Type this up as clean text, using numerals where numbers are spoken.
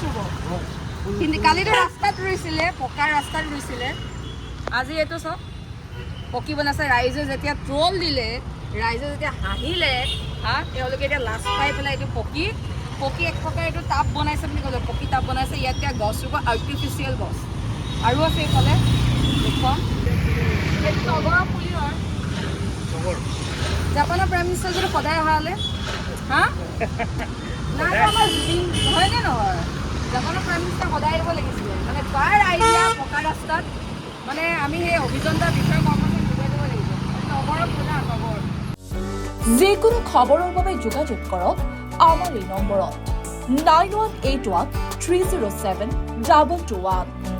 ৰুব কিন্তু কালিতো ৰাস্তাত ৰুইছিলে পকাৰ ৰাস্তাত ৰুইছিলে আজি এইটো চব পকি বনাইছে ৰাইজে যেতিয়া ট্ৰল দিলে ৰাইজে যেতিয়া হাঁহিলে তেওঁলোকে এতিয়া লাজ পাই পেলাই এইটো পকি এক প্ৰকাৰ এইটো টাব বনাইছে বুলি ক'লে পকি টাব বনাইছে ইয়াত এতিয়া গছ ৰুব আৰ্টিফিচিয়েল গছ আৰু আছে এইফালে দেখুৱাম এইটো তগৰৰ পুলি হয় জাপানৰ প্ৰাইম মিনিষ্টাৰ যদি সদায় অহা হ'লে নাই আমাৰ হয়নে নহয় জাপানৰ প্ৰাইম মিনিষ্টাৰ সদায় আহিব লাগিছিলে মানে তাৰ আইডিয়া পকা ৰাস্তাত মানে আমি সেই অভিযন্তাৰ বিষয়ে কৰ্মচাৰী যোগাই দিব লাগিব নগৰৰ প্ৰধান নগৰ যিকোনো খবৰৰ বাবে যোগাযোগ কৰক আমাৰ এই নম্বৰত 9181 307 2221